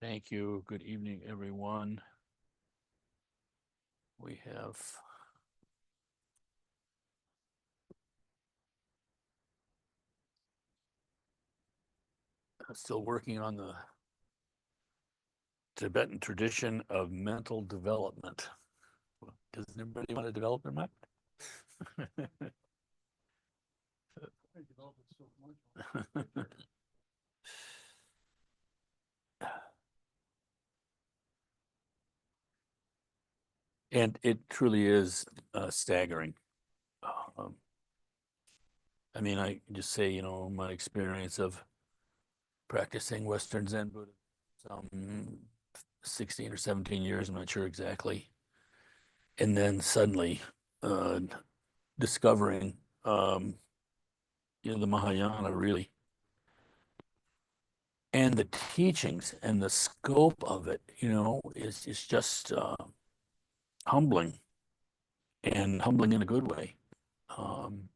Thank you. Good evening, everyone. We have still working on the Tibetan tradition of mental development. Does anybody want to develop their mind? And it truly is staggering. Um, I mean, I just say, my experience of practicing Western Zen Buddhism, some 16 or 17 years, I'm not sure exactly. And then suddenly discovering, the Mahayana really, and the teachings and the scope of it, is just humbling, and humbling in a good way. Um,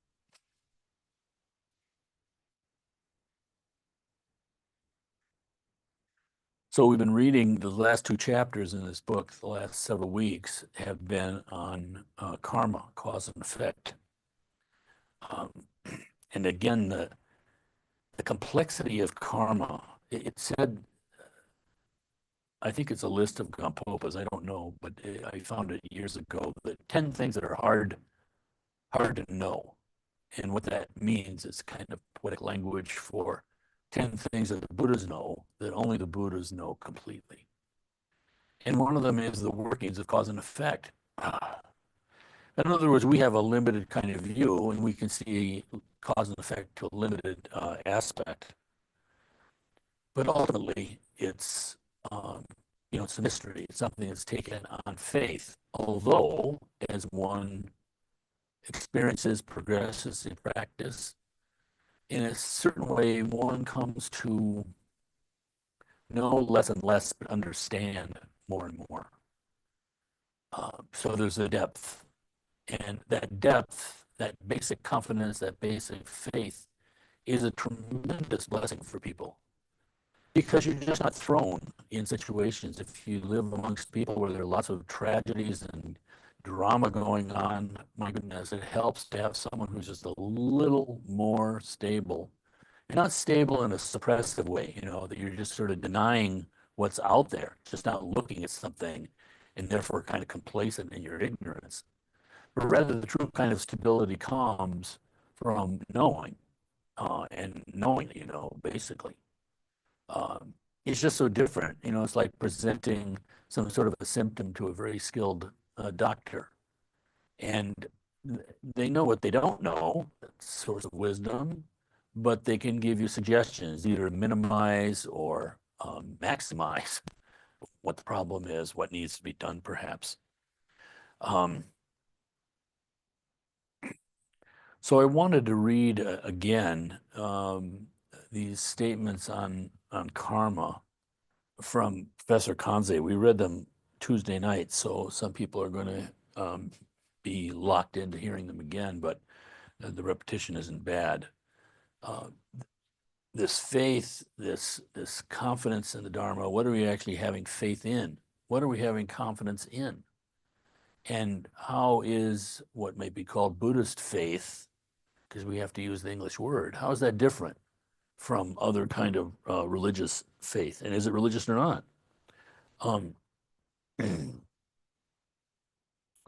so we've been reading the last two chapters in this book. The last several weeks have been on karma, cause and effect. Um, and again, the complexity of karma. It said, I think it's a list of Gampopas, I don't know, but I found it years ago, that 10 things that are hard to know. And what that means is kind of poetic language for 10 things that the Buddhas know that only the Buddhas know completely. And one of them is the workings of cause and effect. In other words, we have a limited kind of view, and we can see cause and effect to a limited aspect. But ultimately, it's a mystery. It's something that's taken on faith. Although, as one experiences, progresses in practice, in a certain way, one comes to know less and less, but understand more and more. So there's a depth, and that depth, that basic confidence, that basic faith is a tremendous blessing for people, because you're just not thrown in situations. If you live amongst people where there are lots of tragedies and drama going on, my goodness, it helps to have someone who's just a little more stable. And not stable in a suppressive way, that you're just sort of denying what's out there, just not looking at something and therefore kind of complacent in your ignorance. But rather, the true kind of stability comes from knowing, and knowing, basically. It's just so different. It's like presenting some sort of a symptom to a very skilled doctor. And they know what they don't know, source of wisdom, but they can give you suggestions, either minimize or maximize what the problem is, what needs to be done, perhaps. Um, so I wanted to read again these statements on karma from Professor Kanze. We read them Tuesday night, so some people are going to be locked into hearing them again, but the repetition isn't bad. Uh, this faith, this confidence in the Dharma, what are we actually having faith in? What are we having confidence in? And how is what may be called Buddhist faith, because we have to use the English word, how is that different from other kind of religious faith? And is it religious or not? Um,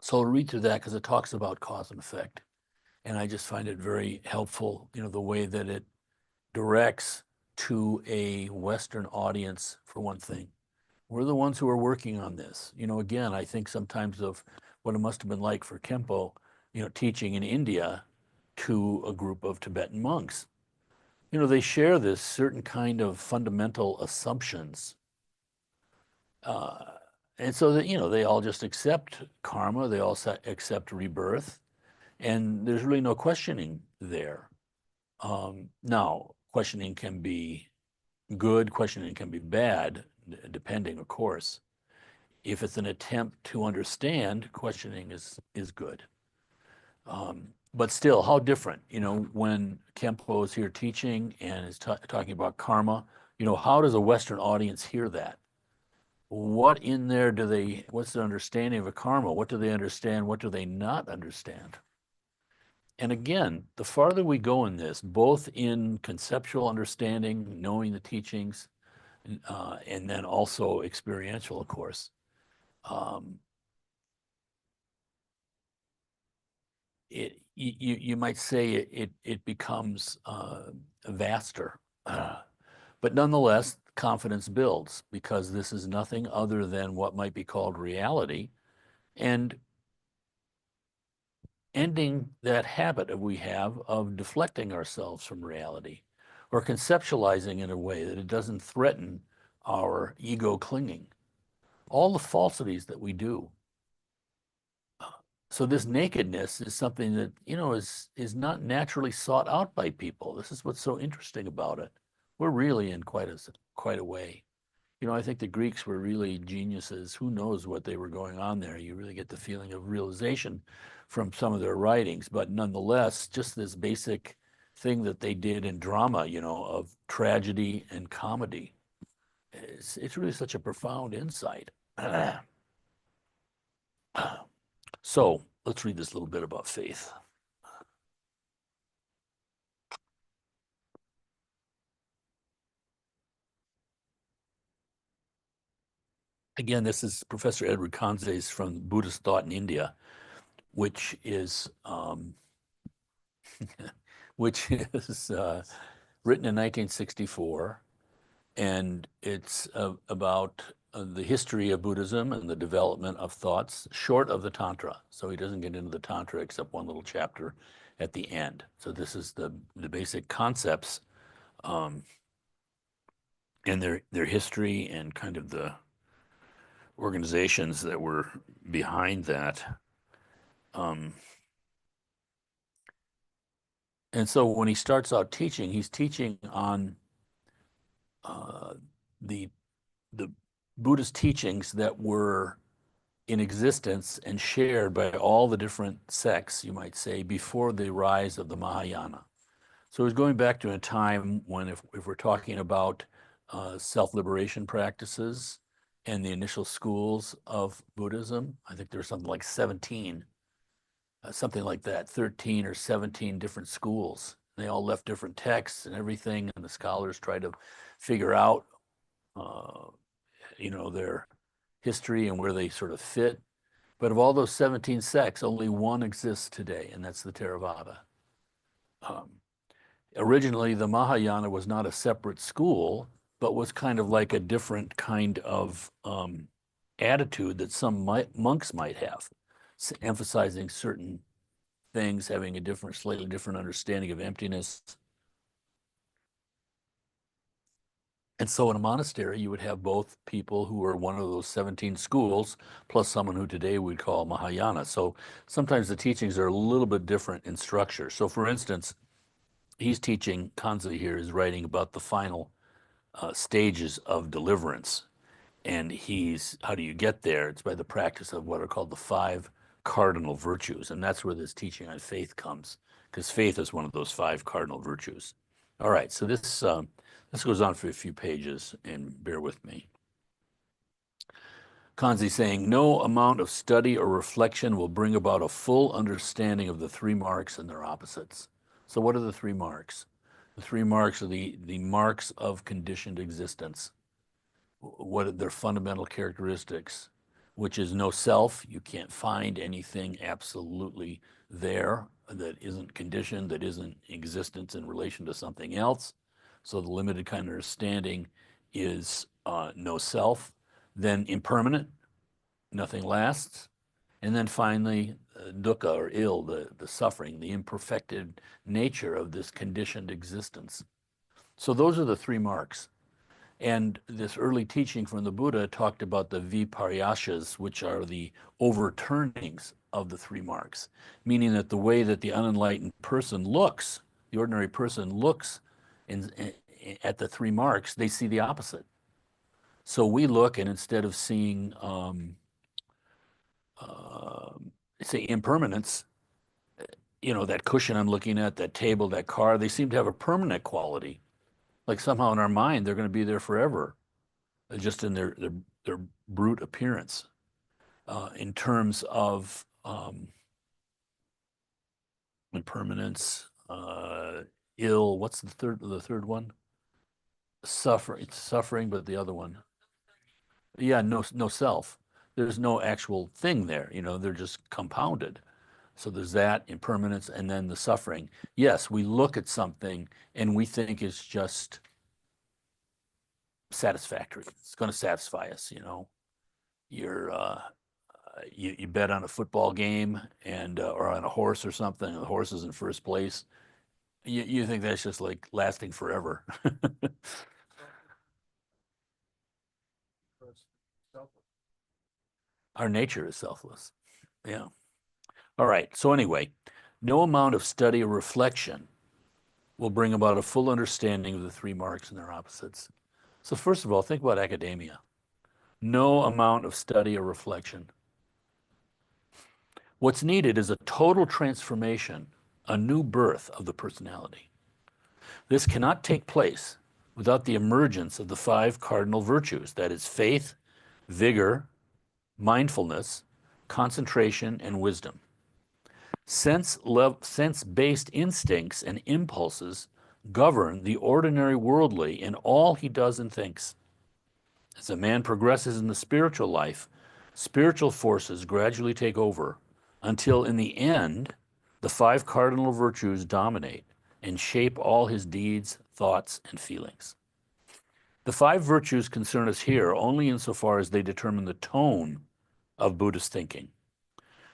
so I'll read through that because it talks about cause and effect. And I just find it very helpful, the way that it directs to a Western audience, for one thing. We're the ones who are working on this. Again, I think sometimes of what it must have been like for Kempo, teaching in India to a group of Tibetan monks. They share this certain kind of fundamental assumptions. And so that, they all just accept karma, they all accept rebirth, and there's really no questioning there. Now, questioning can be good, questioning can be bad, depending, of course. If it's an attempt to understand, questioning is good. But still, how different, when Kempo is here teaching and is talking about karma, how does a Western audience hear that? what in there do they, what's their understanding of a karma? What do they understand? What do they not understand? And again, the farther we go in this, both in conceptual understanding, knowing the teachings, and then also experiential, of course, um, you might say it becomes vaster. But nonetheless, confidence builds because this is nothing other than what might be called reality. And ending that habit that we have of deflecting ourselves from reality or conceptualizing in a way that it doesn't threaten our ego clinging. All the falsities that we do. So this nakedness is something that, is not naturally sought out by people. This is what's so interesting about it. We're really in quite a way. I think the Greeks were really geniuses. Who knows what they were going on there? You really get the feeling of realization from some of their writings, but nonetheless, just this basic thing that they did in drama, of tragedy and comedy. It's really such a profound insight. So let's read this little bit about faith. Again, this is Professor Edward Conze's from Buddhist Thought in India, which is which is written in 1964, and it's about the history of Buddhism and the development of thoughts short of the Tantra. So he doesn't get into the Tantra except one little chapter at the end. So this is the basic concepts and their history and kind of the organizations that were behind that. Um, and so when he starts out teaching, he's teaching on uh, the the Buddhist teachings that were in existence and shared by all the different sects, you might say, before the rise of the Mahayana. So he's going back to a time when, if we're talking about self-liberation practices and the initial schools of Buddhism, I think there's something like 17, something like that, 13 or 17 different schools. They all left different texts and everything, and the scholars tried to figure out, uh, their history and where they sort of fit. But of all those 17 sects, only one exists today, and that's the Theravada. Um, Originally, the Mahayana was not a separate school, but was kind of like a different kind of attitude that some monks might have, emphasizing certain things, having a different, slightly different understanding of emptiness. And so in a monastery, you would have both people who were one of those 17 schools, plus someone who today we'd call Mahayana. So sometimes the teachings are a little bit different in structure. So for instance, he's teaching, Kanzi here is writing about the final stages of deliverance. And how do you get there? It's by the practice of what are called the five cardinal virtues. And that's where this teaching on faith comes, because faith is one of those five cardinal virtues. All right, so this goes on for a few pages, and bear with me. Kanzi saying, no amount of study or reflection will bring about a full understanding of the three marks and their opposites. So what are the three marks? The three marks are the marks of conditioned existence. What are their fundamental characteristics? Which is no self. You can't find anything absolutely there that isn't conditioned, that isn't existence in relation to something else. So the limited kind of understanding is no self. Then impermanent, nothing lasts. And then finally, dukkha or ill, the suffering, the imperfected nature of this conditioned existence. So those are the three marks. And this early teaching from the Buddha talked about the viparyashas, which are the overturnings of the three marks, meaning that the way that the unenlightened person looks, the ordinary person looks at the three marks, they see the opposite. So we look, and instead of seeing, uh, say, impermanence, that cushion I'm looking at, that table, that car, they seem to have a permanent quality. Like somehow in our mind, they're going to be there forever, just in their their brute appearance, in terms of impermanence, ill. What's the third one? Suffering. It's suffering, but the other one. Yeah, no self. There's no actual thing there. They're just compounded. So there's that impermanence and then the suffering. Yes, we look at something and we think it's just satisfactory. It's going to satisfy us. You're you bet on a football game and or on a horse or something, and the horse is in first place. You think that's just like lasting forever. Our nature is selfless. Yeah. All right. So anyway, no amount of study or reflection will bring about a full understanding of the three marks and their opposites. So first of all, think about academia. No amount of study or reflection. What's needed is a total transformation, a new birth of the personality. This cannot take place without the emergence of the five cardinal virtues, that is faith, vigor, mindfulness, concentration, and wisdom. Sense-based instincts and impulses govern the ordinary worldly in all he does and thinks. As a man progresses in the spiritual life, spiritual forces gradually take over until in the end, the five cardinal virtues dominate and shape all his deeds, thoughts, and feelings. The five virtues concern us here only insofar as they determine the tone of Buddhist thinking.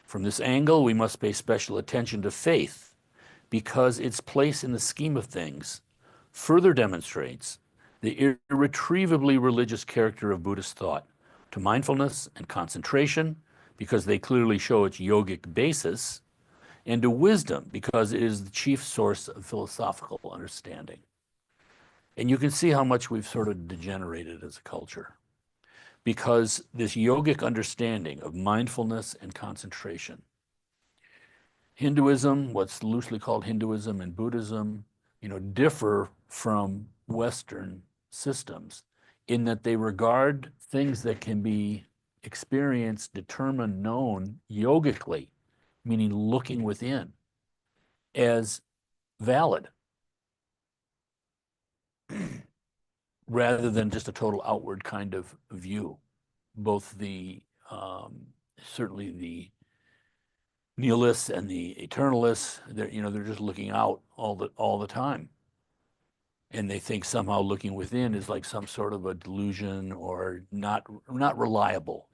From this angle, we must pay special attention to faith because its place in the scheme of things further demonstrates the irretrievably religious character of Buddhist thought, to mindfulness and concentration because they clearly show its yogic basis, and to wisdom because it is the chief source of philosophical understanding. And you can see how much we've sort of degenerated as a culture because this yogic understanding of mindfulness and concentration. Hinduism, what's loosely called Hinduism, and Buddhism, differ from Western systems in that they regard things that can be experienced, determined, known yogically, meaning looking within, as valid rather than just a total outward kind of view. Both certainly the nihilists and the eternalists, they're just looking out all the time. And they think somehow looking within is like some sort of a delusion or not reliable.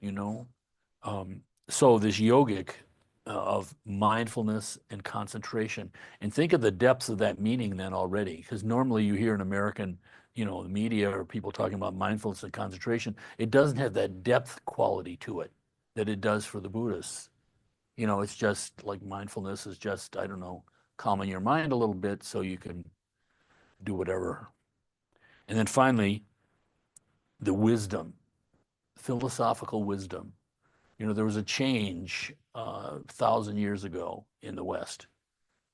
So this yogic of mindfulness and concentration, and think of the depths of that meaning then already, because normally you hear in American, the media or people talking about mindfulness and concentration, it doesn't have that depth quality to it that it does for the Buddhists. It's just like mindfulness is just, I don't know, calming your mind a little bit so you can do whatever. And then finally, the wisdom, philosophical wisdom. There was a change 1,000 years ago in the West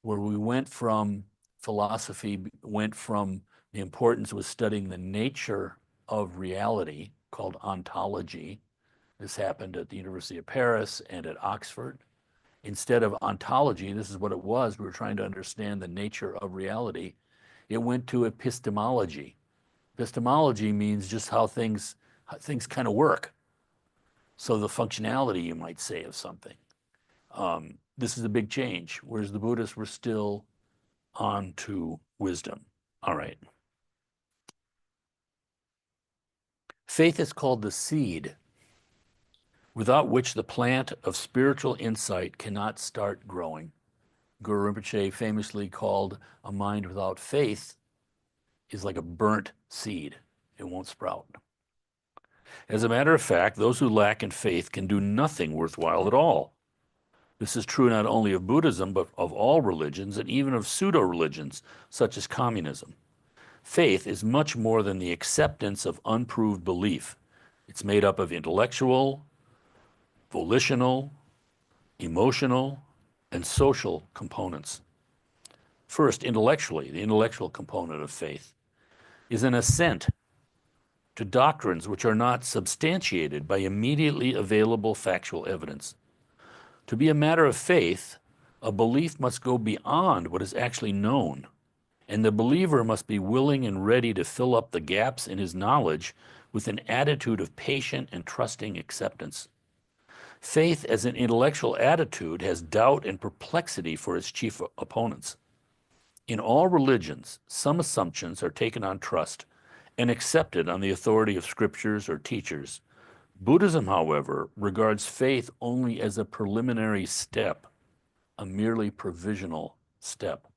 where we went from the importance was studying the nature of reality called ontology. This happened at the University of Paris and at Oxford. Instead of ontology, this is what it was, we were trying to understand the nature of reality. It went to epistemology. Epistemology means just how things kind of work. So the functionality, you might say, of something. This is a big change, whereas the Buddhists were still on to wisdom. All right. Faith is called the seed, without which the plant of spiritual insight cannot start growing. Guru Rinpoche famously called a mind without faith is like a burnt seed. It won't sprout. As a matter of fact, those who lack in faith can do nothing worthwhile at all. This is true not only of Buddhism, but of all religions and even of pseudo-religions, such as communism. Faith is much more than the acceptance of unproved belief. It's made up of intellectual, volitional, emotional, and social components. First, intellectually, the intellectual component of faith is an assent to doctrines which are not substantiated by immediately available factual evidence. To be a matter of faith, a belief must go beyond what is actually known, and the believer must be willing and ready to fill up the gaps in his knowledge with an attitude of patient and trusting acceptance. Faith as an intellectual attitude has doubt and perplexity for its chief opponents. In all religions, some assumptions are taken on trust and accepted on the authority of scriptures or teachers. Buddhism, however, regards faith only as a preliminary step, a merely provisional step.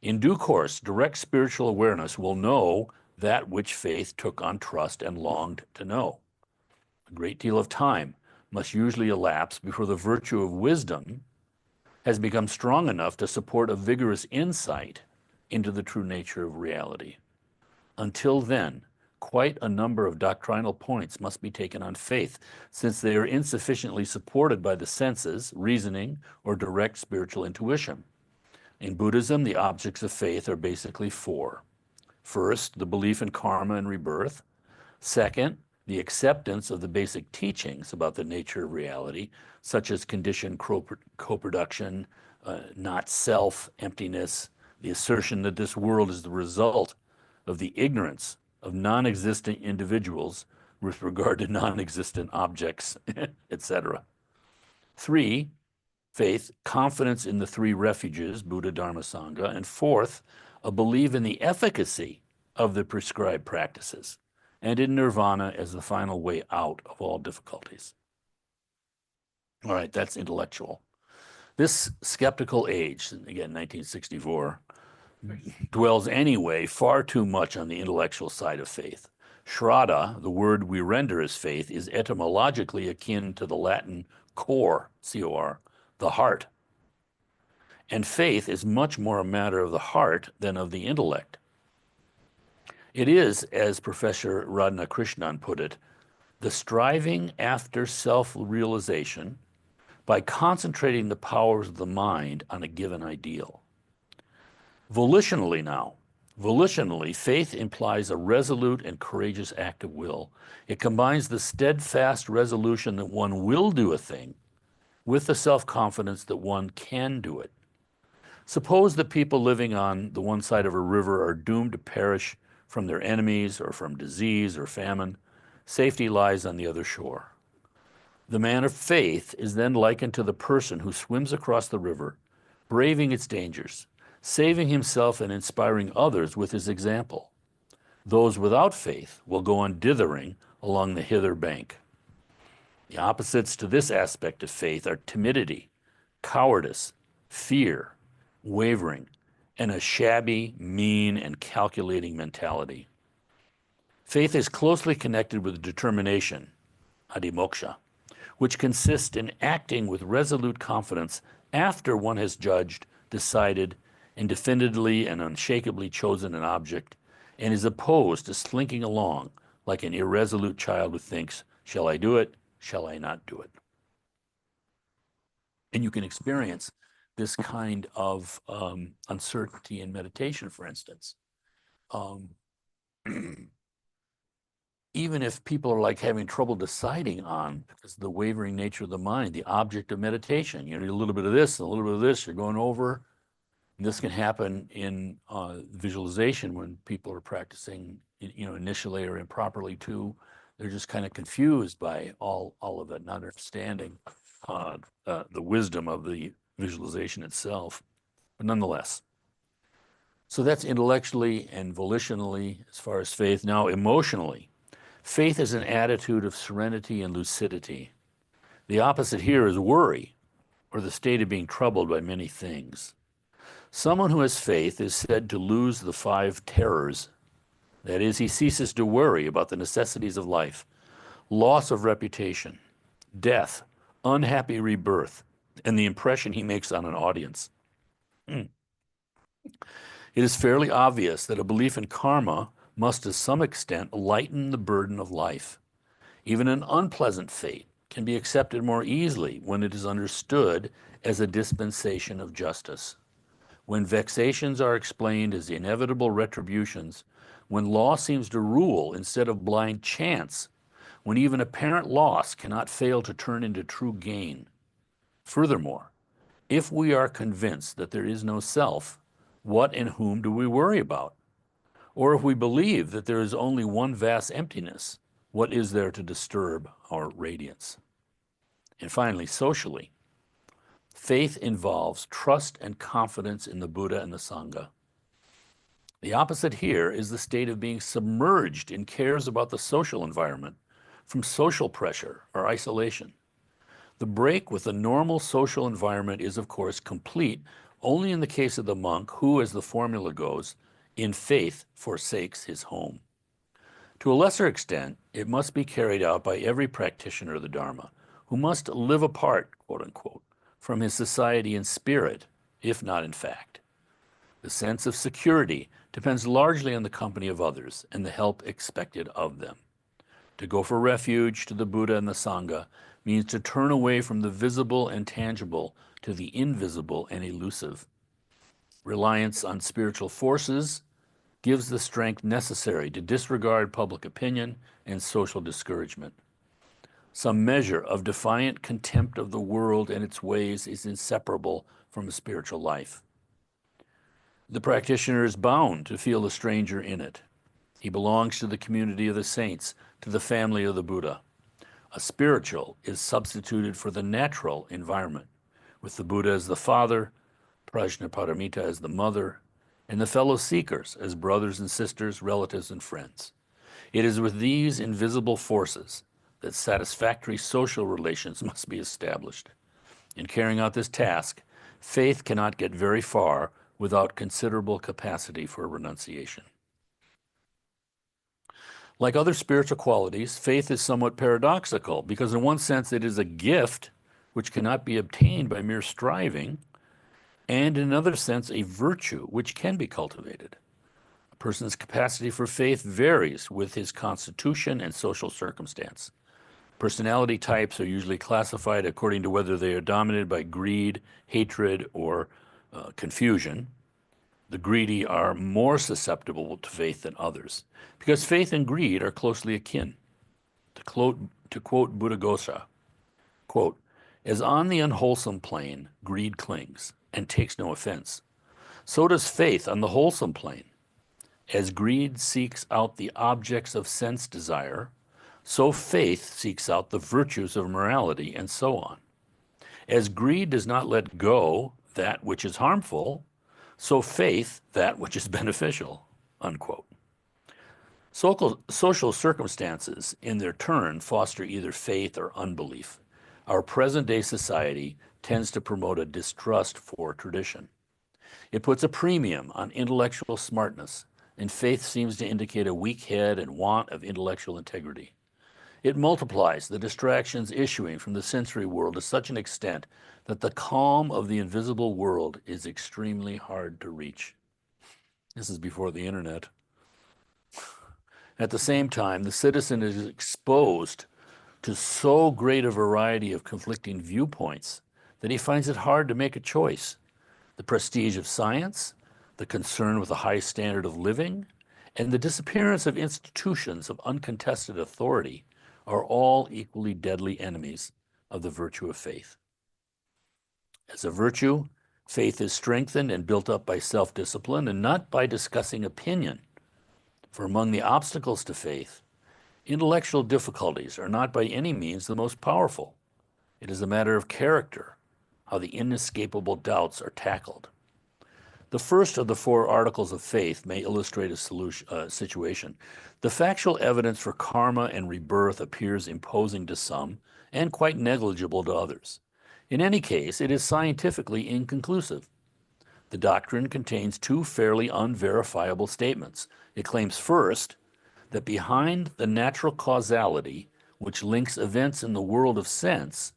In due course, direct spiritual awareness will know that which faith took on trust and longed to know. A great deal of time must usually elapse before the virtue of wisdom has become strong enough to support a vigorous insight into the true nature of reality. Until then, quite a number of doctrinal points must be taken on faith, since they are insufficiently supported by the senses, reasoning, or direct spiritual intuition. In Buddhism, the objects of faith are basically four. First, the belief in karma and rebirth. Second, the acceptance of the basic teachings about the nature of reality, such as conditioned co-production, not self, emptiness, the assertion that this world is the result of the ignorance of non-existent individuals with regard to non-existent objects, etc. Three, faith, confidence in the three refuges, Buddha, Dharma, Sangha. And fourth, a belief in the efficacy of the prescribed practices and in nirvana as the final way out of all difficulties. All right, that's intellectual. This skeptical age, again, 1964, dwells anyway far too much on the intellectual side of faith. Shraddha, the word we render as faith, is etymologically akin to the Latin cor, C-O-R, the heart. And faith is much more a matter of the heart than of the intellect. It is, as Professor Radhakrishnan put it, the striving after self-realization by concentrating the powers of the mind on a given ideal. Volitionally now, faith implies a resolute and courageous act of will. It combines the steadfast resolution that one will do a thing with the self-confidence that one can do it. Suppose that people living on the one side of a river are doomed to perish from their enemies or from disease or famine. Safety lies on the other shore. The man of faith is then likened to the person who swims across the river, braving its dangers, saving himself and inspiring others with his example. Those without faith will go on dithering along the hither bank. The opposites to this aspect of faith are timidity, cowardice, fear, wavering, and a shabby, mean, and calculating mentality. Faith is closely connected with determination, adimoksha, which consists in acting with resolute confidence after one has judged, decided, and definitively and unshakably chosen an object, and is opposed to slinking along like an irresolute child who thinks, shall I do it? Shall I not do it? And you can experience this kind of uncertainty in meditation, for instance. Even if people are like having trouble deciding on, because of the wavering nature of the mind, the object of meditation, you know, a little bit of this, and a little bit of this, you're going over. And this can happen in visualization when people are practicing, you know, initially or improperly too. They're just kind of confused by all of it, not understanding the wisdom of the visualization itself. But nonetheless, so that's intellectually and volitionally as far as faith. Now, emotionally, faith is an attitude of serenity and lucidity. The opposite here is worry, or the state of being troubled by many things. Someone who has faith is said to lose the five terrors. That is, he ceases to worry about the necessities of life, loss of reputation, death, unhappy rebirth, and the impression he makes on an audience. It is fairly obvious that a belief in karma must to some extent lighten the burden of life. Even an unpleasant fate can be accepted more easily when it is understood as a dispensation of justice. when vexations are explained as inevitable retributions, when law seems to rule instead of blind chance, when even apparent loss cannot fail to turn into true gain. Furthermore, if we are convinced that there is no self, what and whom do we worry about? Or if we believe that there is only one vast emptiness, what is there to disturb our radiance? And finally, socially, faith involves trust and confidence in the Buddha and the Sangha. The opposite here is the state of being submerged in cares about the social environment from social pressure or isolation. The break with the normal social environment is, of course, complete only in the case of the monk who, as the formula goes, in faith forsakes his home. To a lesser extent, it must be carried out by every practitioner of the Dharma, who must live apart, quote unquote, from his society in spirit, if not in fact. The sense of security depends largely on the company of others and the help expected of them. To go for refuge to the Buddha and the Sangha means to turn away from the visible and tangible to the invisible and elusive. Reliance on spiritual forces gives the strength necessary to disregard public opinion and social discouragement. Some measure of defiant contempt of the world and its ways is inseparable from a spiritual life. The practitioner is bound to feel the stranger in it. He belongs to the community of the saints, to the family of the Buddha. A spiritual is substituted for the natural environment, with the Buddha as the father, Prajnaparamita as the mother, and the fellow seekers as brothers and sisters, relatives and friends. It is with these invisible forces that satisfactory social relations must be established. In carrying out this task, faith cannot get very far without considerable capacity for renunciation. Like other spiritual qualities, faith is somewhat paradoxical because in one sense it is a gift which cannot be obtained by mere striving, and in another sense a virtue which can be cultivated. A person's capacity for faith varies with his constitution and social circumstance. Personality types are usually classified according to whether they are dominated by greed, hatred, or confusion. The greedy are more susceptible to faith than others, because faith and greed are closely akin. To quote Buddhaghosa, quote, as on the unwholesome plane, greed clings and takes no offense, so does faith on the wholesome plane. As greed seeks out the objects of sense desire, so faith seeks out the virtues of morality, and so on. As greed does not let go that which is harmful, so faith that which is beneficial, unquote. Social circumstances, in their turn, foster either faith or unbelief. Our present-day society tends to promote a distrust for tradition. It puts a premium on intellectual smartness, and faith seems to indicate a weak head and want of intellectual integrity. It multiplies the distractions issuing from the sensory world to such an extent that the calm of the invisible world is extremely hard to reach. This is before the internet. At the same time, the citizen is exposed to so great a variety of conflicting viewpoints that he finds it hard to make a choice. The prestige of science, the concern with a high standard of living, and the disappearance of institutions of uncontested authority are all equally deadly enemies of the virtue of faith. As a virtue, faith is strengthened and built up by self-discipline and not by discussing opinion. For among the obstacles to faith, intellectual difficulties are not by any means the most powerful. It is a matter of character, how the inescapable doubts are tackled. The first of the 4 articles of faith may illustrate a situation. The factual evidence for karma and rebirth appears imposing to some and quite negligible to others. In any case, it is scientifically inconclusive. The doctrine contains 2 fairly unverifiable statements. It claims first that behind the natural causality which links events in the world of sense,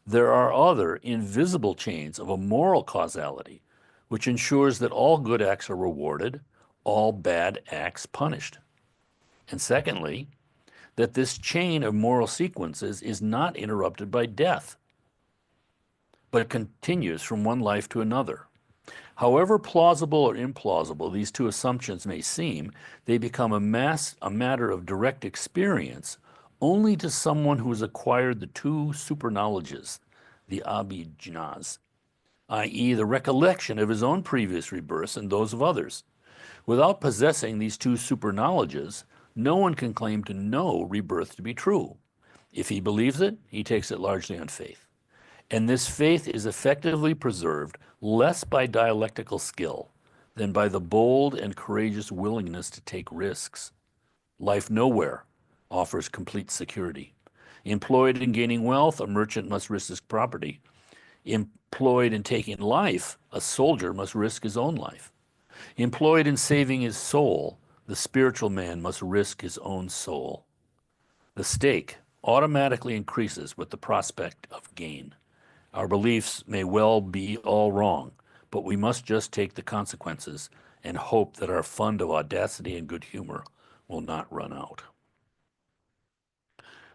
there are other invisible chains of a moral causality which ensures that all good acts are rewarded, all bad acts punished. And secondly, that this chain of moral sequences is not interrupted by death, but continues from one life to another. However plausible or implausible these two assumptions may seem, they become a matter of direct experience only to someone who has acquired the two super knowledges, the abhijnas, i.e., the recollection of his own previous rebirths and those of others. Without possessing these two super knowledges, no one can claim to know rebirth to be true. If he believes it, he takes it largely on faith. And this faith is effectively preserved less by dialectical skill than by the bold and courageous willingness to take risks. Life nowhere offers complete security. Employed in gaining wealth, a merchant must risk his property. Employed in taking life, a soldier must risk his own life. Employed in saving his soul, the spiritual man must risk his own soul. The stake automatically increases with the prospect of gain. Our beliefs may well be all wrong, but we must just take the consequences and hope that our fund of audacity and good humor will not run out.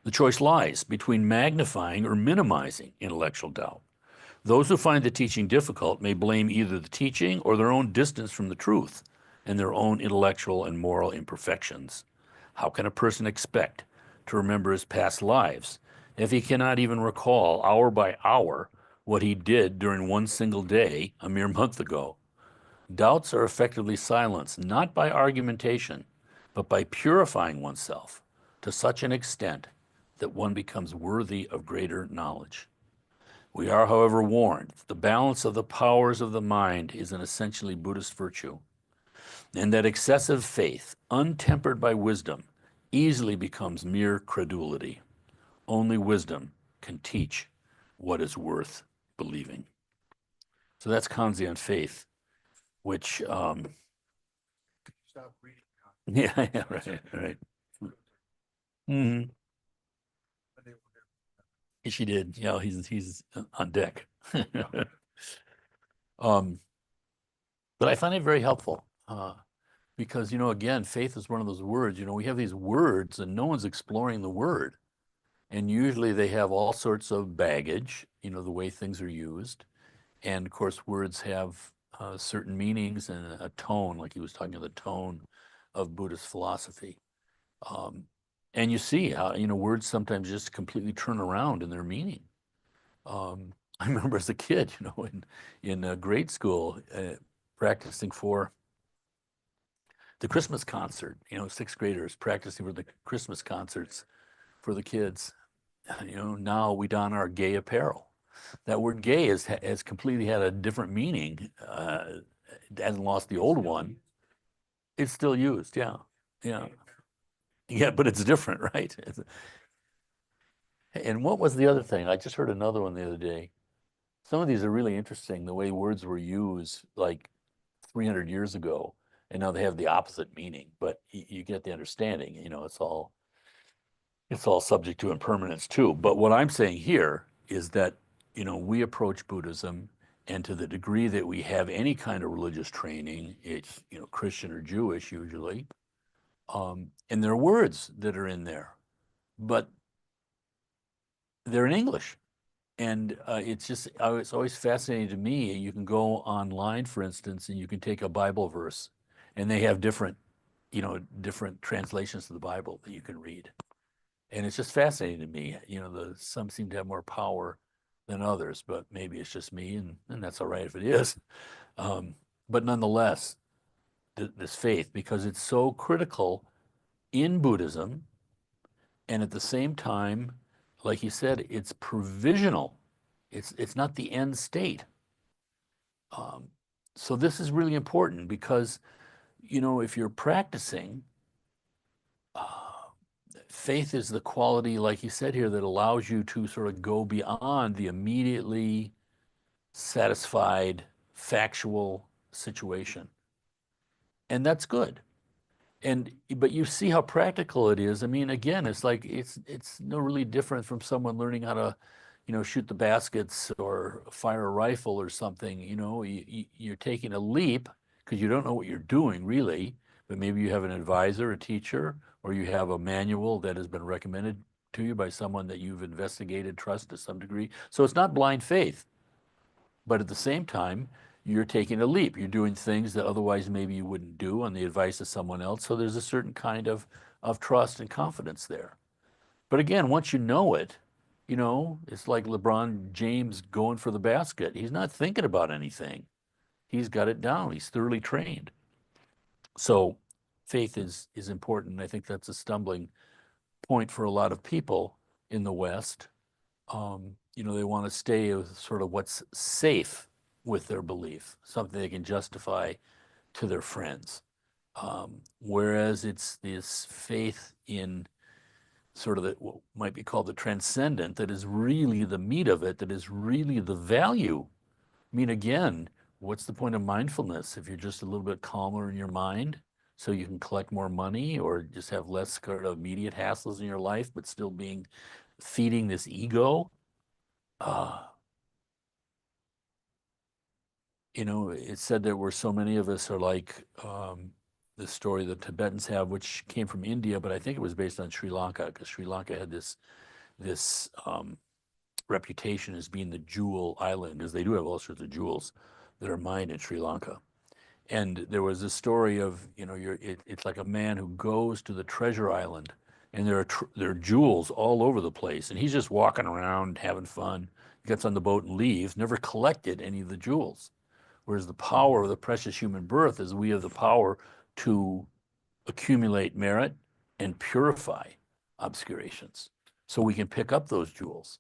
The choice lies between magnifying or minimizing intellectual doubt. Those who find the teaching difficult may blame either the teaching or their own distance from the truth and their own intellectual and moral imperfections. How can a person expect to remember his past lives if he cannot even recall hour by hour what he did during one single day a mere month ago? Doubts are effectively silenced not by argumentation, but by purifying oneself to such an extent that one becomes worthy of greater knowledge. We are, however, warned that the balance of the powers of the mind is an essentially Buddhist virtue, and that excessive faith, untempered by wisdom, easily becomes mere credulity. Only wisdom can teach what is worth believing. So that's Kanzi on faith, which, Stop reading. yeah, yeah, right. Mm-hmm. She did. Yeah, he's on deck. um, but I find it very helpful because, again, faith is one of those words. We have these words and no one's exploring the word. And usually they have all sorts of baggage, the way things are used. And of course, words have certain meanings and a tone, like he was talking of the tone of Buddhist philosophy. Um, and you see how, words sometimes just completely turn around in their meaning. I remember as a kid, in grade school, practicing for the Christmas concert, sixth graders practicing for the Christmas concerts for the kids. Now we don our gay apparel. That word gay has completely had a different meaning. It hasn't lost the old one. It's still used, yeah. Yeah. Yeah, but it's different, right? And what was the other thing? I just heard another one the other day. Some of these are really interesting, the way words were used like 300 years ago, and now they have the opposite meaning, but you get the understanding, it's all subject to impermanence too. But what I'm saying here is that, we approach Buddhism, and to the degree that we have any kind of religious training, it's, Christian or Jewish usually, and there are words that are in there, but they're in English. And it's always fascinating to me. You can go online, for instance, and you can take a Bible verse, and they have different translations of the Bible that you can read. And it's just fascinating to me. Some seem to have more power than others, but maybe it's just me, and that's all right if it is. Um, but nonetheless, this faith, because it's so critical in Buddhism, and at the same time, like you said, it's provisional. It's not the end state. Um, so this is really important because, if you're practicing, faith is the quality, like you said here, that allows you to sort of go beyond the immediately satisfied factual situation. And that's good. But you see how practical it is. I mean, again, it's like it's no really different from someone learning how to, shoot the baskets or fire a rifle or something. You're taking a leap because you don't know what you're doing really, but maybe you have an advisor, a teacher, or you have a manual that has been recommended to you by someone that you've investigated, trust to some degree. So it's not blind faith, but at the same time, you're taking a leap. You're doing things that otherwise maybe you wouldn't do on the advice of someone else. So there's a certain kind of trust and confidence there. But again, once you know it, it's like LeBron James going for the basket. He's not thinking about anything. He's got it down. He's thoroughly trained. So faith is important. I think that's a stumbling point for a lot of people in the West. They want to stay with sort of what's safe with their belief, something they can justify to their friends. Whereas it's this faith in sort of what might be called the transcendent that is really the meat of it, that is really the value. I mean, again, what's the point of mindfulness if you're just a little bit calmer in your mind so you can collect more money or just have less sort of immediate hassles in your life, but still feeding this ego? Uh, it's said that we're so many of us are like the story the Tibetans have, which came from India, but I think it was based on Sri Lanka because Sri Lanka had this reputation as being the jewel island, because they do have all sorts of jewels that are mined in Sri Lanka. And there was a story of, it's like a man who goes to the treasure island, and there are jewels all over the place, and he's just walking around having fun. He gets on the boat and leaves, never collected any of the jewels. Whereas the power of the precious human birth is we have the power to accumulate merit and purify obscurations, so we can pick up those jewels.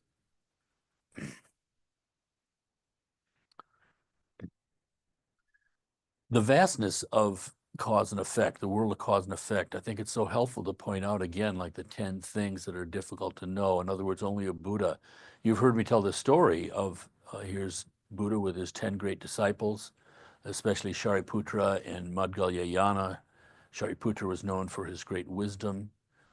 The vastness of cause and effect, the world of cause and effect, I think it's so helpful to point out again, like the 10 things that are difficult to know. In other words, only a Buddha. You've heard me tell the story of here's Buddha with his 10 great disciples, especially Shariputra and Madhyayana. Shariputra was known for his great wisdom.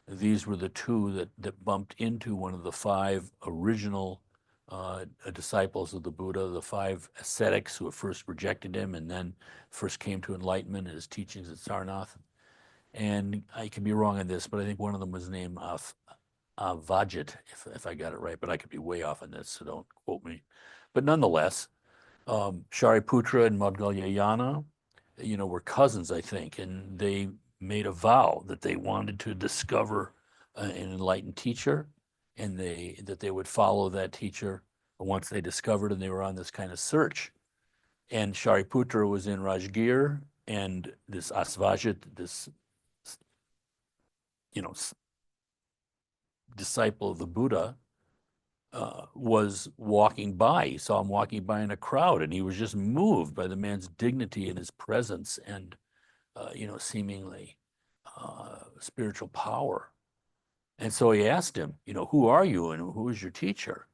These were the two that bumped into one of the 5 original disciples of the Buddha, the 5 ascetics who at first rejected him and then first came to enlightenment in his teachings at Sarnath. And I could be wrong on this, but I think one of them was named Vajit, if I got it right, but I could be way off on this, so don't quote me. But nonetheless, Shariputra and Madhyayana, were cousins, I think, and they made a vow that they wanted to discover an enlightened teacher, and that they would follow that teacher once they discovered, and they were on this kind of search. And Shariputra was in Rajgir, and this Asvajit, this disciple of the Buddha, was walking by. He saw him walking by in a crowd, and he was just moved by the man's dignity and his presence and, seemingly spiritual power. And so he asked him, who are you and who is your teacher?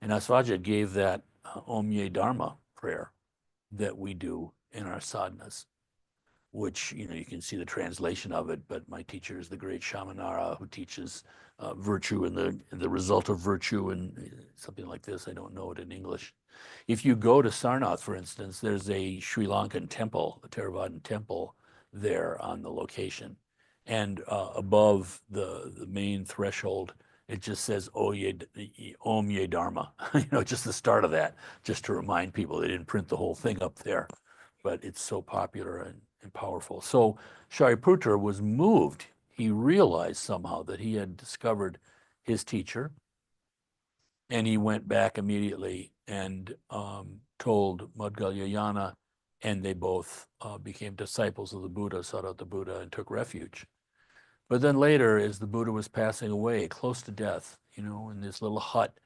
And Asvajit gave that Om Ye Dharma prayer that we do in our sadhanas, which, you can see the translation of it, but my teacher is the great Shamanara who teaches virtue and the result of virtue and something like this. I don't know it in English. If you go to Sarnath, for instance, there's a Sri Lankan temple, a Theravadan temple there on the location. And above the main threshold, it just says Om Ye Dharma, just the start of that, just to remind people. They didn't print the whole thing up there, but it's so popular and powerful. So Shariputra was moved. He realized somehow that he had discovered his teacher, and he went back immediately and told Madhyayana, and they both became disciples of the Buddha, sought out the Buddha, and took refuge. But then later, as the Buddha was passing away, close to death, in this little hut,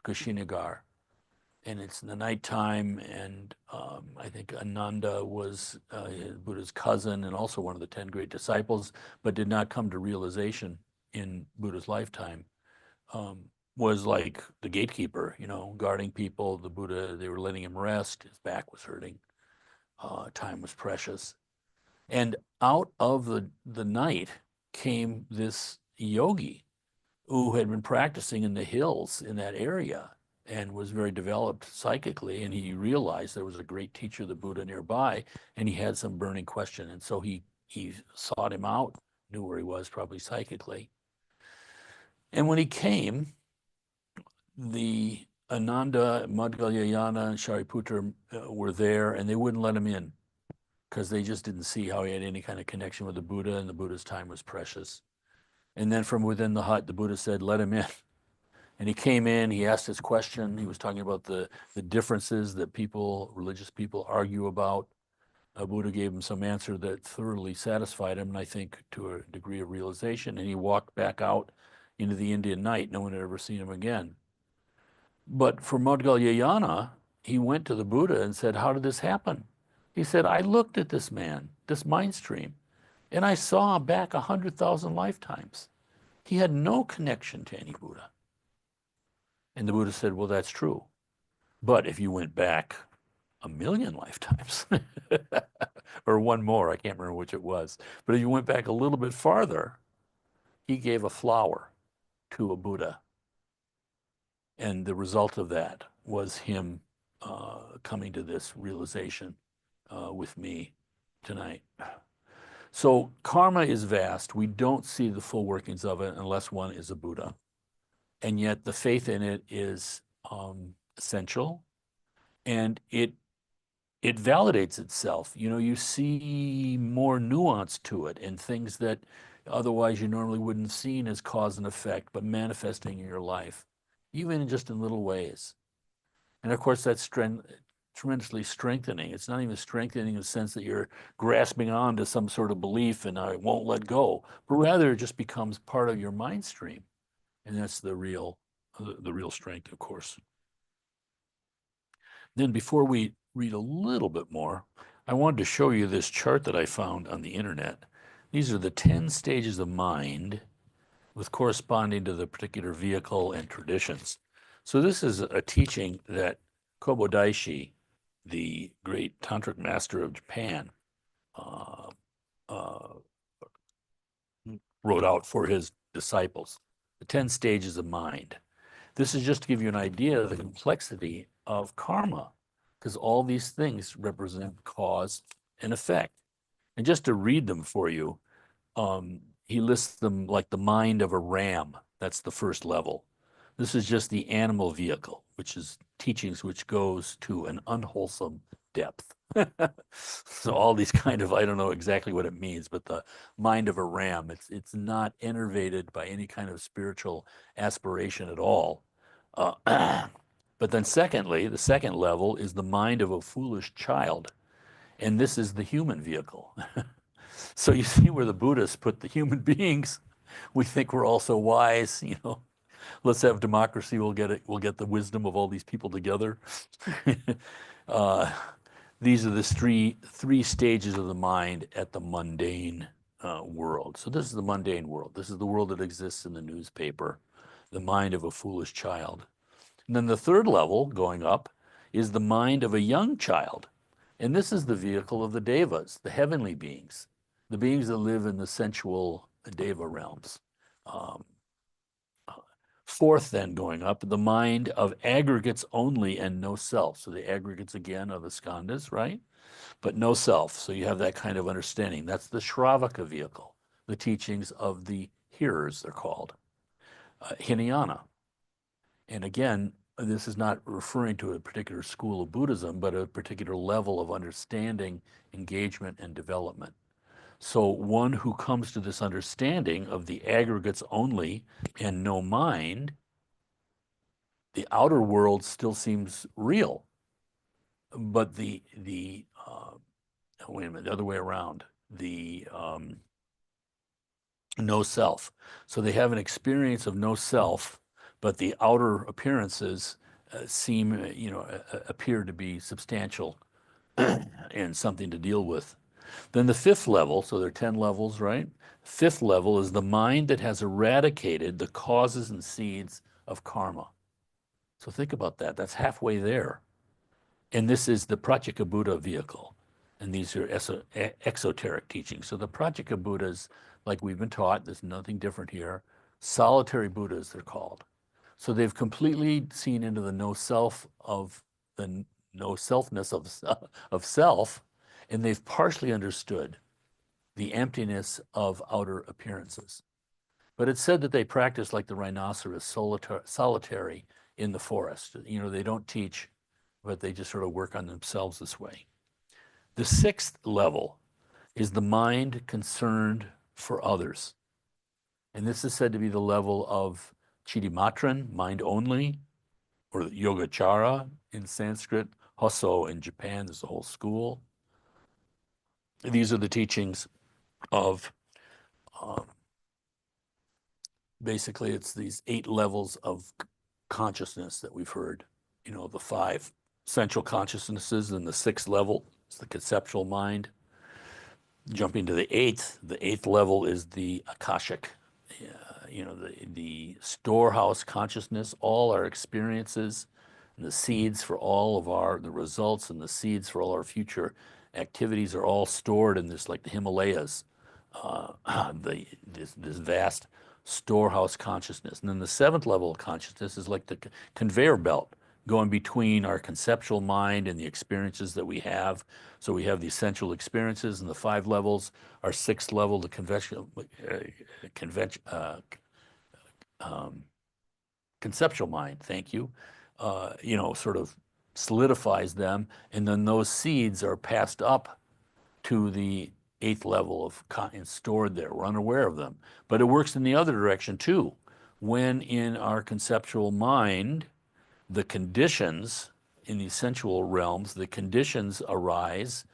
Kushinagar, and it's in the nighttime, and I think Ananda was Buddha's cousin and also one of the 10 great disciples, but did not come to realization in Buddha's lifetime, was like the gatekeeper, guarding people. The Buddha, they were letting him rest. His back was hurting. Time was precious. And out of the night came this yogi who had been practicing in the hills in that area and was very developed psychically. And he realized there was a great teacher, the Buddha, nearby, and he had some burning question. And so he sought him out, knew where he was probably psychically. And when he came, the Ananda, Madhyayana, and Shariputra were there, and they wouldn't let him in because they just didn't see how he had any kind of connection with the Buddha, and the Buddha's time was precious. And then from within the hut, the Buddha said, "Let him in." And he came in, he asked his question. He was talking about the differences that people, religious people, argue about. Buddha gave him some answer that thoroughly satisfied him, and I think to a degree of realization. And he walked back out into the Indian night. No one had ever seen him again. But for Madhyayana, he went to the Buddha and said, "How did this happen?" He said, "I looked at this man, this mind stream, and I saw back 100,000 lifetimes. He had no connection to any Buddha." And the Buddha said, "Well, that's true. But if you went back 1,000,000 lifetimes, or one more, I can't remember which it was, but if you went back a little bit farther, he gave a flower to a Buddha. And the result of that was him coming to this realization with me tonight." So karma is vast. We don't see the full workings of it unless one is a Buddha. And yet the faith in it is essential, and it validates itself. You know, you see more nuance to it and things that otherwise you normally wouldn't have seen as cause and effect, but manifesting in your life, even just in little ways. And of course, that's tremendously strengthening. It's not even strengthening in the sense that you're grasping on to some sort of belief and I won't let go, but rather it just becomes part of your mind stream. And that's the real strength, of course. Then before we read a little bit more, I wanted to show you this chart that I found on the internet. These are the 10 stages of mind with corresponding to the particular vehicle and traditions. So this is a teaching that Kobodaishi, the great tantric master of Japan, uh, uh, wrote out for his disciples, the 10 stages of mind. This is just to give you an idea of the complexity of karma, because all these things represent cause and effect. And just to read them for you, he lists them like the mind of a ram. That's the first level. This is just the animal vehicle, which is teachings which goes to an unwholesome depth. So all these kind of, I don't know exactly what it means, but the mind of a ram, it's not enervated by any kind of spiritual aspiration at all. But then secondly, the second level is the mind of a foolish child. And this is the human vehicle. So you see where the Buddhists put the human beings. We think we're all so wise, you know. Let's have democracy. We'll get it. We'll get the wisdom of all these people together. uh, these are the three stages of the mind at the mundane world. So this is the mundane world. This is the world that exists in the newspaper, the mind of a foolish child. And then the third level, going up, is the mind of a young child. And this is the vehicle of the devas, the heavenly beings, the beings that live in the sensual deva realms. Um, Fourth, then going up, the mind of aggregates only and no self. So the aggregates again are the skandhas, right? But no self. So you have that kind of understanding. That's the Shravaka vehicle, the teachings of the hearers, they're called. Hinayana. And again, this is not referring to a particular school of Buddhism, but a particular level of understanding, engagement, and development. So one who comes to this understanding of the aggregates only and no mind, the outer world still seems real, but wait a minute, the other way around, the no self. So they have an experience of no self, but the outer appearances seem, appear to be substantial and something to deal with. Then the fifth level, so there are 10 levels, right? Fifth level is the mind that has eradicated the causes and seeds of karma. So think about that. That's halfway there. And this is the Pratyeka Buddha vehicle. And these are exoteric teachings. So the Pratyeka Buddhas, like we've been taught, there's nothing different here. Solitary Buddhas, they're called. So they've completely seen into the no self of the no selfness of self, and they've partially understood the emptiness of outer appearances. But it's said that they practice like the rhinoceros, solitary in the forest. You know, they don't teach, but they just sort of work on themselves this way. The sixth level is the mind concerned for others. And this is said to be the level of Chidimatran, mind only, or Yogacara in Sanskrit, Hosso in Japan. There's a whole school. These are the teachings of um, basically it's these 8 levels of consciousness that we've heard. You know, the 5 central consciousnesses, and the 6th level is the conceptual mind. Jumping to the eighth level is the Akashic, you know, the storehouse consciousness, all our experiences and the seeds for all of the results and the seeds for all our future activities are all stored in this, like the Himalayas, this vast storehouse consciousness. And then the 7th level of consciousness is like the conveyor belt going between our conceptual mind and the experiences that we have. So we have the essential experiences and the 5 levels. Our 6th level, the conceptual mind, thank you, you know, sort of solidifies them. And then those seeds are passed up to the 8th level and stored there. We're unaware of them. But it works in the other direction too. When in our conceptual mind, the conditions in the sensual realms, the conditions arise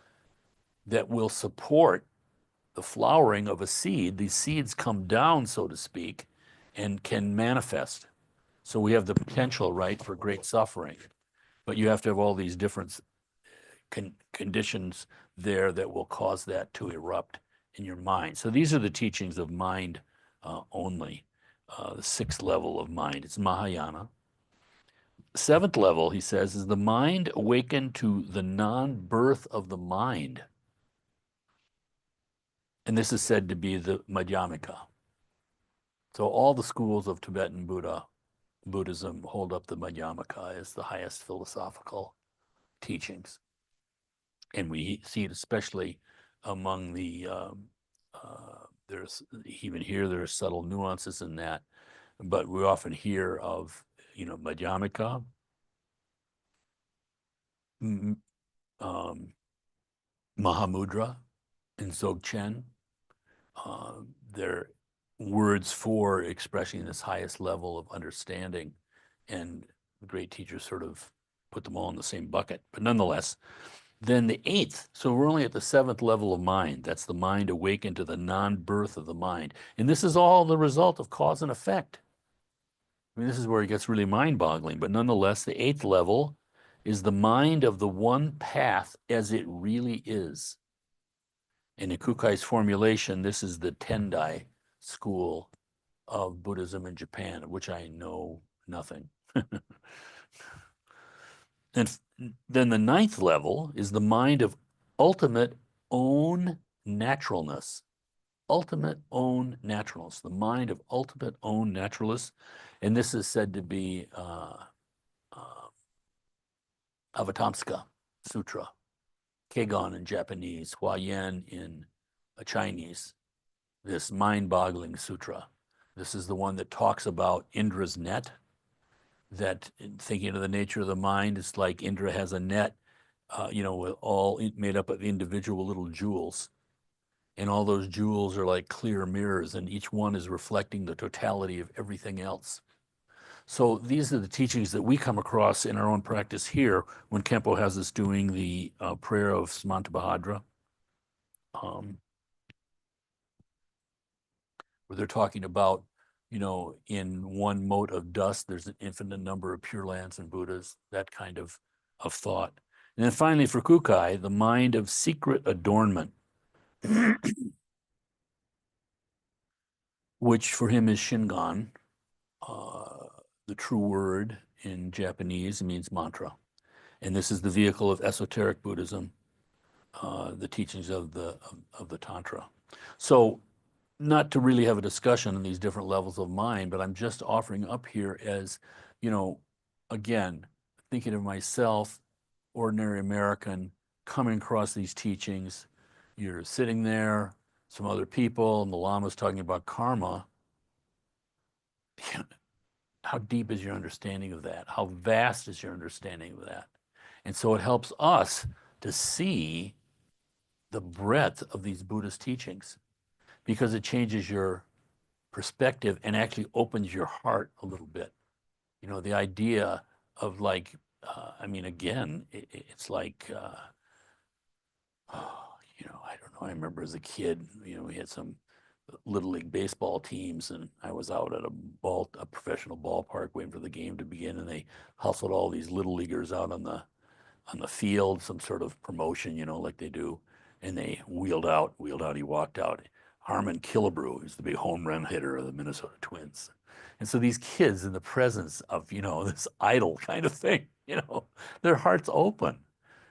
that will support the flowering of a seed. These seeds come down, so to speak, and can manifest. So we have the potential, right, for great suffering. But you have to have all these different conditions there that will cause that to erupt in your mind. So these are the teachings of mind only. The 6th level of mind, it's Mahayana. 7th level, he says, is the mind awakened to the non-birth of the mind. And this is said to be the Madhyamika. So all the schools of Tibetan Buddhism hold up the Madhyamaka as the highest philosophical teachings. And we see it especially among there's even here, there are subtle nuances in that, but we often hear of, you know, Madhyamika, Mahamudra, and Dzogchen. They're words for expressing this highest level of understanding, and great teachers sort of put them all in the same bucket. But nonetheless, then the 8th, so we're only at the 7th level of mind. That's the mind awakened to the non-birth of the mind. And this is all the result of cause and effect. I mean, this is where it gets really mind-boggling. But nonetheless, the 8th level is the mind of the one path as it really is. In Kukai's formulation, this is the Tendai school of Buddhism in Japan, of which I know nothing. And then the 9th level is the mind of ultimate own naturalness. Ultimate own naturalness, the mind of ultimate own naturalness. And this is said to be Avatamsaka Sutra, Kegon in Japanese, Huayan in Chinese, this mind-boggling sutra. This is the one that talks about Indra's net, that thinking of the nature of the mind, it's like Indra has a net, you know, with all made up of individual little jewels. And all those jewels are like clear mirrors, and each one is reflecting the totality of everything else. So these are the teachings that we come across in our own practice here when Kempo has us doing the prayer of Samantabhadra, where they're talking about, you know, in one mote of dust, there's an infinite number of Pure Lands and Buddhas, that kind of thought. And then finally, for Kukai, the mind of secret adornment, which for him is Shingon. The true word in Japanese means mantra. And this is the vehicle of esoteric Buddhism, the teachings of the Tantra. So not to really have a discussion on these different levels of mind, but I'm just offering up here as, you know, again, thinking of myself, ordinary American, coming across these teachings. You're sitting there, some other people, and the Lama's talking about karma. How deep is your understanding of that? How vast is your understanding of that? And so it helps us to see the breadth of these Buddhist teachings because it changes your perspective and actually opens your heart a little bit. You know, the idea of like, I mean, again, it's like, oh, you know, I don't know. I remember as a kid, you know, we had some little league baseball teams, and I was out at a professional ballpark waiting for the game to begin, and they hustled all these little leaguers out on the field, some sort of promotion, you know, like they do, and they wheeled out. He walked out. Harmon Killebrew, who's the big home run hitter of the Minnesota Twins. And so these kids, in the presence of, you know, this idol kind of thing, you know, their hearts open.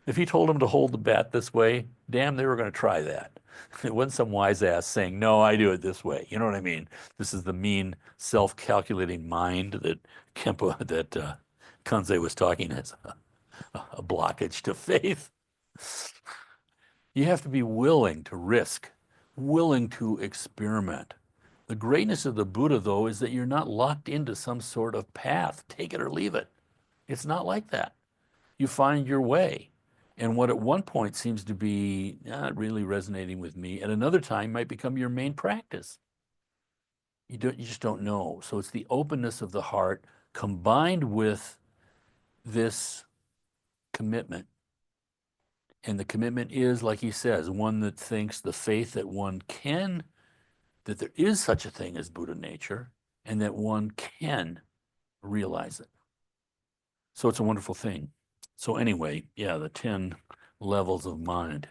If he told them to hold the bat this way, damn, they were going to try that. It wasn't some wise ass saying, no, I do it this way. You know what I mean? This is the mean, self-calculating mind that Kanze was talking as a blockage to faith. You have to be willing to risk, willing to experiment. The greatness of the Buddha, though, is that you're not locked into some sort of path. Take it or leave it. It's not like that. You find your way. And what at one point seems to be not really resonating with me, at another time might become your main practice. You just don't know. So it's the openness of the heart combined with this commitment. And the commitment is, like he says, one that thinks the faith that one can, that there is such a thing as Buddha nature, and that one can realize it. So it's a wonderful thing. So anyway, yeah, the 10 levels of mind.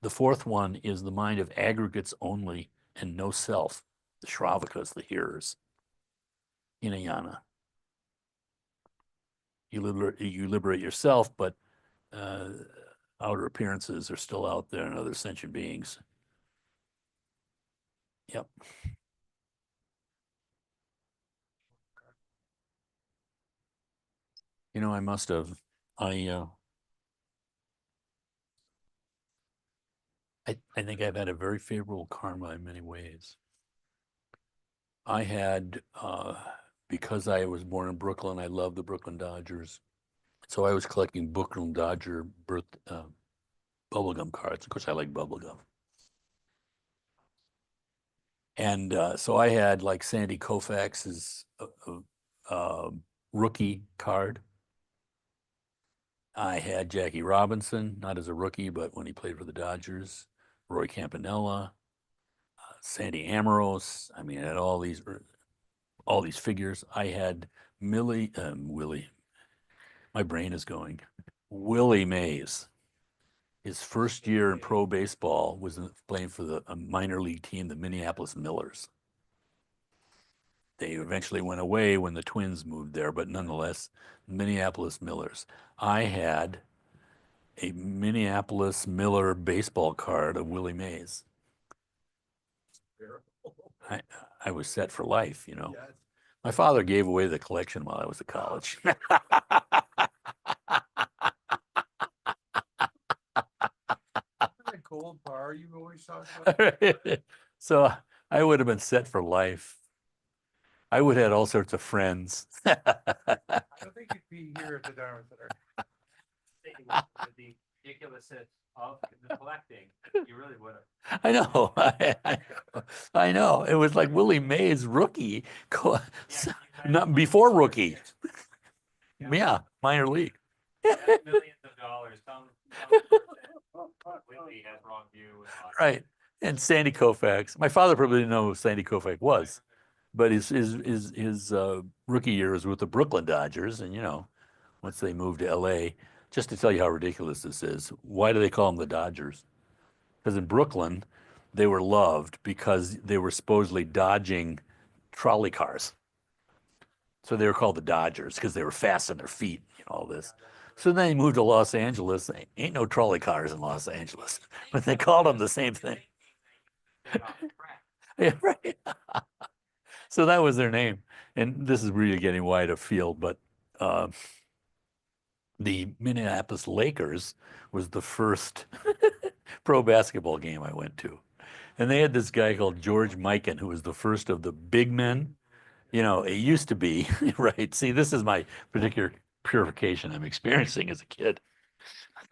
The fourth one is the mind of aggregates only and no self, the Shravakas, the hearers, Hinayana. You liberate yourself, but uh, outer appearances are still out there and other sentient beings. Yep. You know, I must have. I think I've had a very favorable karma in many ways. I had, because I was born in Brooklyn, I love the Brooklyn Dodgers. So I was collecting Brooklyn Dodger bubblegum cards. Of course, I like bubblegum. And so I had like Sandy Koufax's rookie card. I had Jackie Robinson, not as a rookie, but when he played for the Dodgers. Roy Campanella, Sandy Amoros. I mean, I had all these figures. I had Willie. My brain is going. Willie Mays. His first year in pro baseball was playing for a minor league team, the Minneapolis Millers. They eventually went away when the Twins moved there, but nonetheless, Minneapolis Millers. I had a Minneapolis Miller baseball card of Willie Mays. I, I was set for life, you know. My father gave away the collection while I was at college. That gold bar you always talk about. So I would have been set for life. I would have had all sorts of friends. I don't think you'd be here at the Dharma Center. With the ridiculousness of the collecting, you really would have. I know. I know. It was like Willie Mays rookie, not before rookie. Yeah, minor league. Millions of dollars. Willie has wrong view. Right. And Sandy Koufax. My father probably didn't know who Sandy Koufax was, but his rookie year was with the Brooklyn Dodgers, and you know, once they moved to L.A. Just to tell you how ridiculous this is, why do they call them the Dodgers? Because in Brooklyn, they were loved because they were supposedly dodging trolley cars. So they were called the Dodgers because they were fast on their feet and all this. So then they moved to Los Angeles. Ain't no trolley cars in Los Angeles, but they called them the same thing. Yeah, right. So that was their name. And this is really getting wide of field, but the Minneapolis Lakers was the first pro basketball game I went to. And they had this guy called George Mikan, who was the first of the big men. You know, it used to be, right? See, this is my particular purification I'm experiencing as a kid.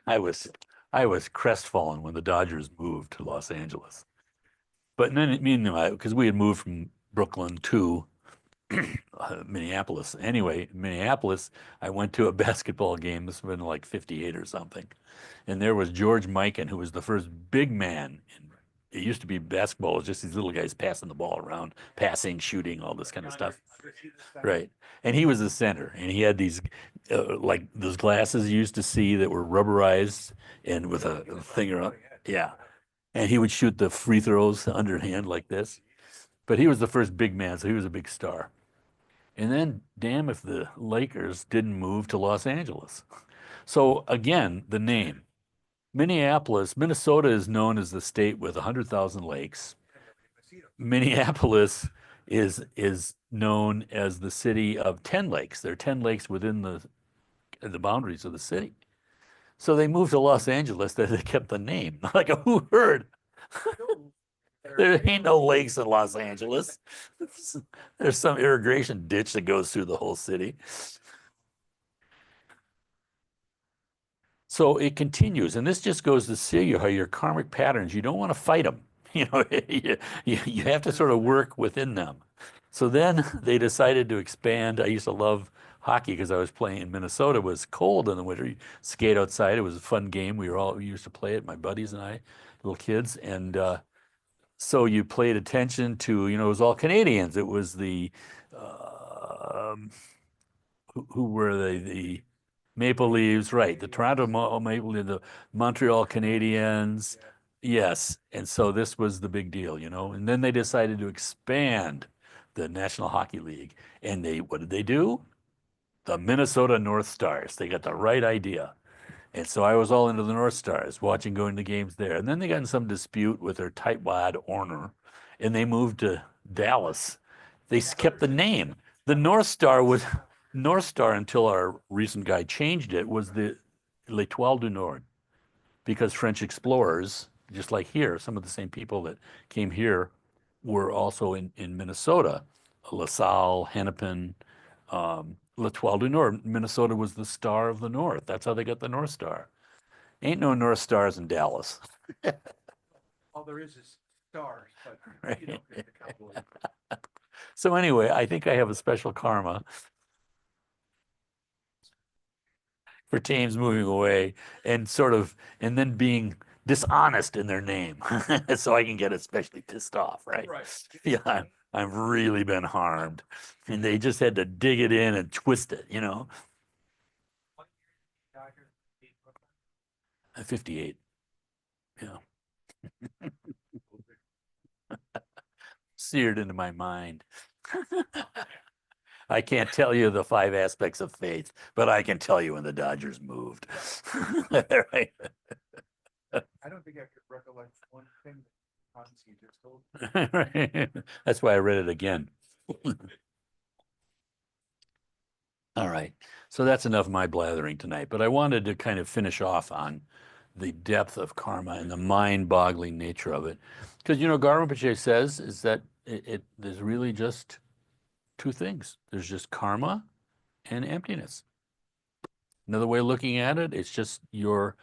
I was I was crestfallen when the Dodgers moved to Los Angeles. But then, meanwhile, because we had moved from Brooklyn to Minneapolis. Anyway, Minneapolis, I went to a basketball game. This was in like 58 or something. And there was George Mikan, who was the first big man. It used to be basketball was just these little guys passing the ball around, passing, shooting, all this kind of stuff. Right. And he was the center, and he had these like those glasses you used to see that were rubberized and with a thing around. Yeah. And he would shoot the free throws underhand like this. But he was the first big man, so he was a big star. And then, damn if the Lakers didn't move to Los Angeles. So again, the name. Minneapolis, Minnesota is known as the state with 100,000 lakes. Minneapolis is known as the city of 10 lakes. There are 10 lakes within the boundaries of the city. So they moved to Los Angeles, they kept the name. Like, who heard? There ain't no lakes in Los Angeles. There's some irrigation ditch that goes through the whole city. So it continues, and this just goes to see you how your karmic patterns, you don't want to fight them. You know, you have to sort of work within them. So then they decided to expand. I used to love hockey because I was playing in Minnesota. It was cold in the winter. You skate outside. It was a fun game. We used to play it, my buddies and I, little kids. And so you paid attention to, it was all Canadians. It was um, who were they? The Maple Leafs, right? The Toronto Maple Leafs, the Montreal Canadiens. Yes. And so this was the big deal. And then they decided to expand the National Hockey League. And what did they do? The Minnesota North Stars. They got the right idea. And so I was all into the North Stars, going to games there. And then they got in some dispute with their tightwad owner, and they moved to Dallas. They kept the name. The North Star was North Star until our recent guy changed it, was the L'Étoile du Nord, because French explorers, just like here, some of the same people that came here were also in Minnesota. La Salle, Hennepin, L'Étoile du Nord. Minnesota was the star of the North. That's how they got the North Star. Ain't no North Stars in Dallas. All there is stars, but Right. you don't get the Cowboys. So anyway, I think I have a special karma for teams moving away and and then being dishonest in their name. So I can get especially pissed off, right? Right. Yeah, I've really been harmed. And they just had to dig it in and twist it. At 58. Yeah. Seared into my mind. I can't tell you the 5 aspects of faith, but I can tell you when the Dodgers moved. Right. I don't think I could recollect one thing that Hansi just told me. Right. That's why I read it again. All right. So that's enough of my blathering tonight, but I wanted to kind of finish off on the depth of karma and the mind-boggling nature of it. Because, Garma Rinpoche says is that there's really just 2 things. There's just karma and emptiness. Another way of looking at it, it's just your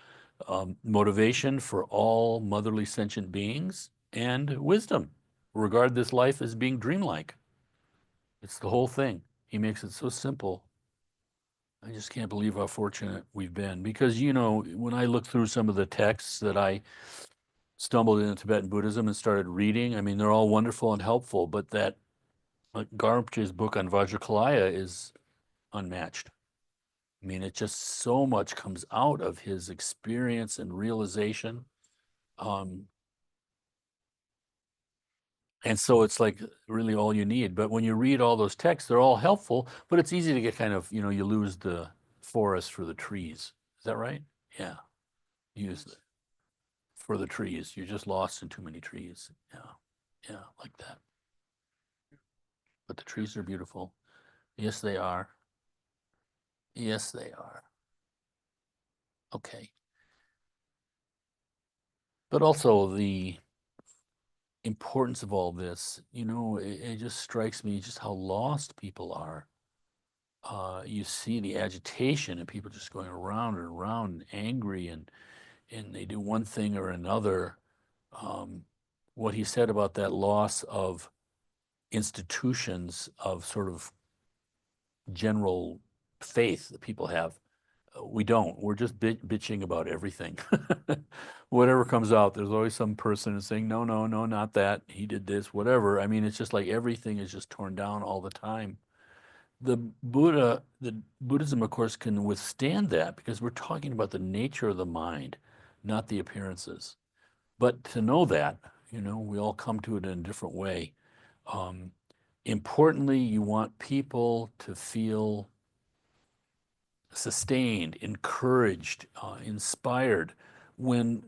motivation for all motherly sentient beings and wisdom. Regard this life as being dreamlike. It's the whole thing. He makes it so simple. I just can't believe how fortunate we've been because, when I look through some of the texts that I stumbled into Tibetan Buddhism and started reading, I mean, they're all wonderful and helpful, but that Garmche's book on Vajrakalaya is unmatched. I mean, it just so much comes out of his experience and realization. And so it's like really all you need. But when you read all those texts, they're all helpful, but it's easy to get kind of, you lose the forest for the trees. Is that right? Yeah. Use the, for the trees. You're just lost in too many trees. Yeah. Yeah, like that. But the trees are beautiful. Yes, they are. Yes, they are. Okay. But also importance of all this, it just strikes me just how lost people are. You see the agitation and people just going around and around and angry, and they do one thing or another. What he said about that loss of institutions of sort of general faith that people have, we don't. We're just bitching about everything. Whatever comes out, there's always some person saying, no, no, no, not that. He did this, whatever. I mean, it's just like everything is just torn down all the time. The Buddhism, of course, can withstand that because we're talking about the nature of the mind, not the appearances. But to know that, we all come to it in a different way. Um, Importantly, you want people to feel sustained, encouraged, inspired when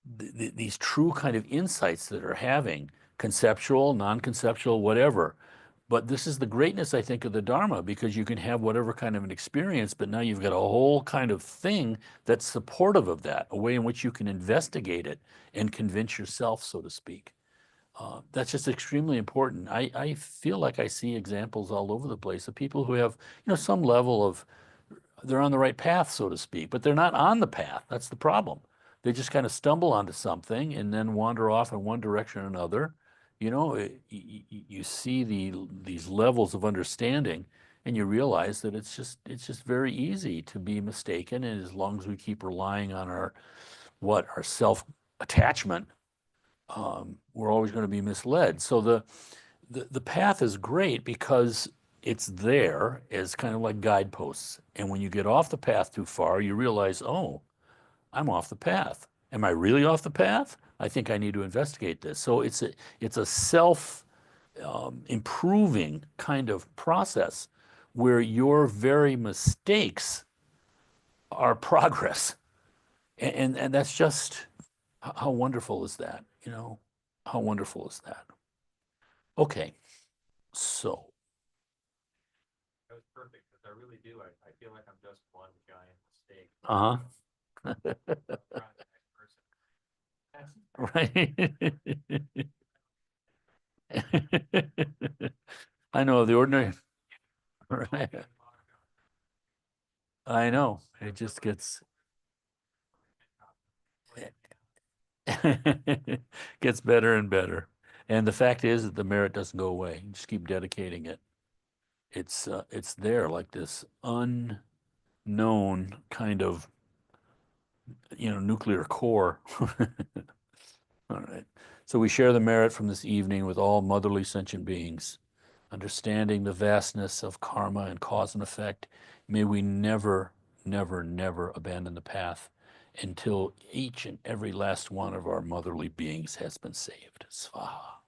these true kind of insights that are having, conceptual, non-conceptual, whatever. But this is the greatness, I think, of the Dharma, because you can have whatever kind of an experience, but now you've got a whole kind of thing that's supportive of that, a way in which you can investigate it and convince yourself, so to speak. That's just extremely important. I feel like I see examples all over the place of people who have, some level of, they're on the right path, so to speak, but they're not on the path. That's the problem. They just kind of stumble onto something and then wander off in one direction or another. You see these levels of understanding, and you realize that it's just very easy to be mistaken. And as long as we keep relying on our self attachment, we're always going to be misled. So the path is great because it's there as kind of like guideposts. And when you get off the path too far, you realize, oh, I'm off the path. Am I really off the path? I think I need to investigate this. So it's a self improving kind of process where your very mistakes are progress. And that's just how wonderful is that, How wonderful is that? Okay, so, That was perfect, because I really do, I feel like I'm just one giant mistake. uh-huh, Trying the next person. right. I know the ordinary, right? I know, it just gets better and better. And the fact is that the merit doesn't go away. You just keep dedicating it. It's there like this unknown kind of, nuclear core. All right. So we share the merit from this evening with all motherly sentient beings, understanding the vastness of karma and cause and effect. May we never, never, never abandon the path until each and every last one of our motherly beings has been saved. Svaha.